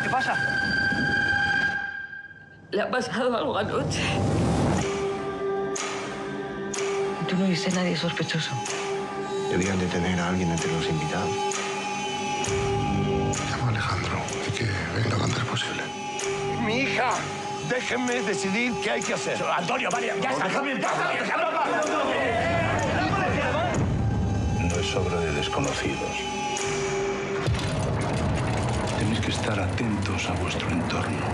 ¿Qué pasa? Le ha pasado algo anoche. ¿Tú no viste a nadie sospechoso? Debían detener a alguien entre los invitados. Llamo a Alejandro y que venga lo antes posible. Mi hija, déjenme decidir qué hay que hacer. Antonio, vale, ya está, déjame en paz. No es obra de desconocidos. Tenéis que estar atentos a vuestro entorno.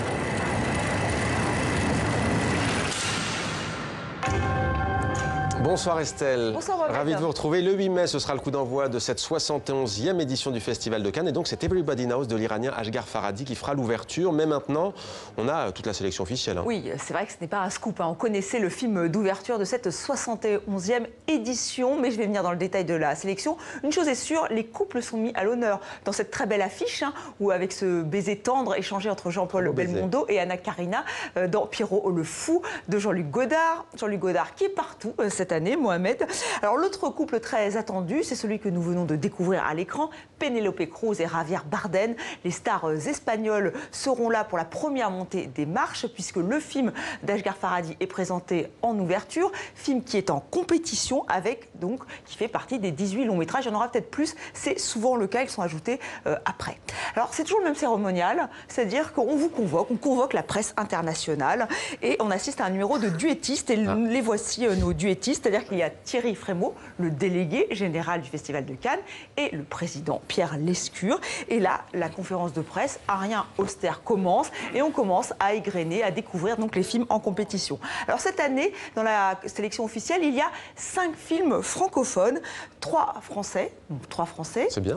Bonsoir Estelle. Bonsoir Mohamed. Ravi de vous retrouver. Le 8 mai, ce sera le coup d'envoi de cette 71e édition du Festival de Cannes. Et donc, c'est Everybody Knows de l'Iranien Ashghar Farhadi qui fera l'ouverture. Mais maintenant, on a toute la sélection officielle. Hein. Oui, c'est vrai que ce n'est pas un scoop. On connaissait le film d'ouverture de cette 71e édition. Mais je vais venir dans le détail de la sélection. Une chose est sûre, les couples sont mis à l'honneur dans cette très belle affiche, où avec ce baiser tendre échangé entre Jean-Paul Belmondo et Anna Karina dans Pierrot le Fou de Jean-Luc Godard. Jean-Luc Godard qui est partout cette année, Mohamed. Alors l'autre couple très attendu, c'est celui que nous venons de découvrir à l'écran, Penélope Cruz et Javier Bardem. Les stars espagnoles seront là pour la première montée des marches, puisque le film d'Ashghar Farhadi est présenté en ouverture, film qui est en compétition avec, donc, qui fait partie des 18 longs métrages. Il y en aura peut-être plus, c'est souvent le cas, ils sont ajoutés après. Alors c'est toujours le même cérémonial, c'est-à-dire qu'on vous convoque, on convoque la presse internationale et on assiste à un numéro de duettistes et les voici nos duettistes, c'est-à-dire qu'il y a Thierry Frémaux, le délégué général du Festival de Cannes, et le président Pierre Lescure. Et là, la conférence de presse, Arien Auster commence et on commence à égrener, à découvrir donc les films en compétition. Alors cette année, dans la sélection officielle, il y a 5 films francophones, 3 français,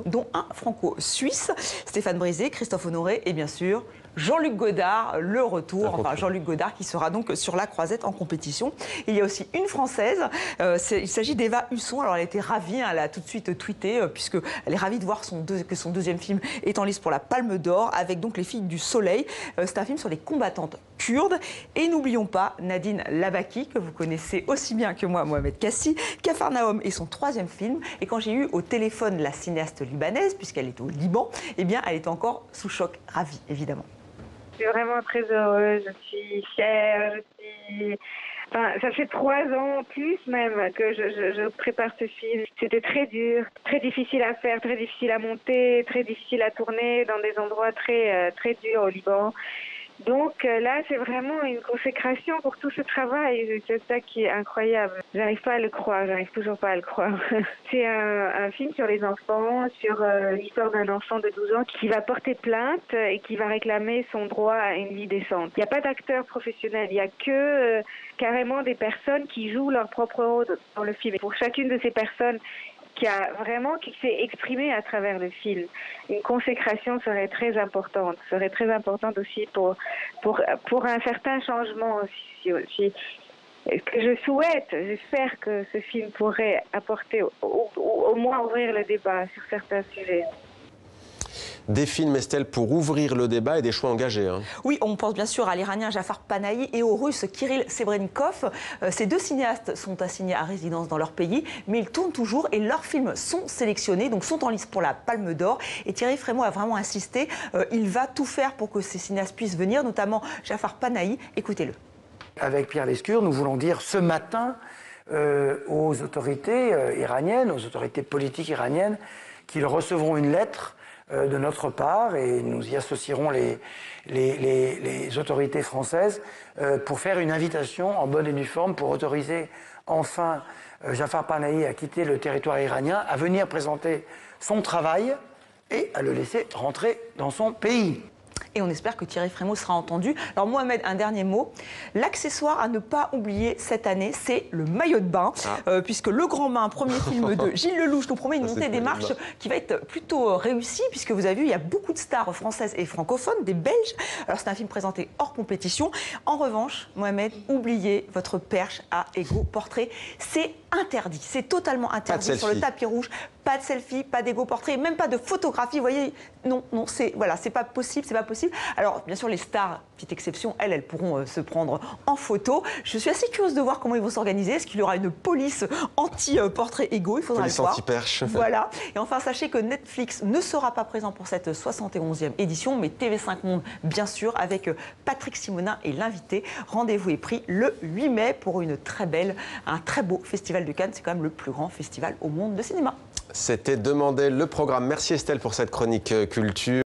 dont un franco-suisse, Stéphane Brisé, Christophe Honoré et bien sûr Jean-Luc Godard, le retour, enfin Jean-Luc Godard qui sera donc sur la croisette en compétition. Il y a aussi une Française, il s'agit d'Eva Husson. Alors elle était ravie, elle a tout de suite tweeté, puisqu'elle est ravie de voir que son deuxième film est en lice pour la Palme d'Or, avec donc Les Filles du Soleil. C'est un film sur les combattantes kurdes. Et n'oublions pas Nadine Labaki, que vous connaissez aussi bien que moi, Mohamed Kassi. Capharnaüm est son 3e film. Et quand j'ai eu au téléphone la cinéaste libanaise, puisqu'elle est au Liban, eh bien elle est encore sous choc, ravie évidemment. Je suis vraiment très heureuse, je suis fière, Enfin, ça fait 3 ans, plus même, que je prépare ce film. C'était très dur, très difficile à faire, très difficile à monter, très difficile à tourner dans des endroits très durs au Liban. Donc là, c'est vraiment une consécration pour tout ce travail. C'est ça qui est incroyable. J'arrive pas à le croire, j'arrive toujours pas à le croire. C'est un film sur les enfants, sur l'histoire d'un enfant de 12 ans qui va porter plainte et qui va réclamer son droit à une vie décente. Il n'y a pas d'acteurs professionnels, il n'y a que carrément des personnes qui jouent leur propre rôle dans le film. Et pour chacune de ces personnes qui s'est exprimée à travers le film. Une consécration serait très importante aussi pour un certain changement aussi. Ce que je souhaite, j'espère que ce film pourrait apporter, au moins ouvrir le débat sur certains sujets. Des films, Estelle, pour ouvrir le débat et des choix engagés. Hein. Oui, on pense bien sûr à l'Iranien Jafar Panahi et au Russe Kirill Sebrennikov. Ces 2 cinéastes sont assignés à résidence dans leur pays, mais ils tournent toujours et leurs films sont sélectionnés, donc sont en lice pour la Palme d'Or. Et Thierry Frémaux a vraiment insisté, il va tout faire pour que ces cinéastes puissent venir, notamment Jafar Panahi. Écoutez-le. Avec Pierre Lescure, nous voulons dire ce matin aux autorités iraniennes, aux autorités politiques iraniennes, qu'ils recevront une lettre de notre part, et nous y associerons les autorités françaises pour faire une invitation en bonne et due forme pour autoriser enfin Jafar Panahi à quitter le territoire iranien, à venir présenter son travail et à le laisser rentrer dans son pays. Et on espère que Thierry Frémaux sera entendu. Alors Mohamed, un dernier mot. L'accessoire à ne pas oublier cette année, c'est le maillot de bain, puisque Le Grand Bain, premier film de Gilles Lelouch, nous promet une montée des marches qui va être plutôt réussie, puisque vous avez vu, il y a beaucoup de stars françaises et francophones, des Belges. Alors c'est un film présenté hors compétition. En revanche, Mohamed, oubliez votre perche à Ego Portrait. C'est interdit, c'est totalement interdit sur le tapis rouge. pas de selfie, pas d'égo portrait, même pas de photographie. Vous voyez, non, c'est pas possible, c'est pas possible. Alors, bien sûr, les stars, petite exception, elles pourront se prendre en photo. Je suis assez curieuse de voir comment ils vont s'organiser. Est-ce qu'il y aura une police anti-portrait égo? Il faudra police le voir. anti-perche. Voilà. Et enfin, sachez que Netflix ne sera pas présent pour cette 71e édition, mais TV5 Monde, bien sûr, avec Patrick Simonin et l'invité. Rendez-vous est pris le 8 mai pour un très beau festival de Cannes. C'est quand même le plus grand festival au monde de cinéma. C'était Demandez le programme. Merci Estelle pour cette chronique culture.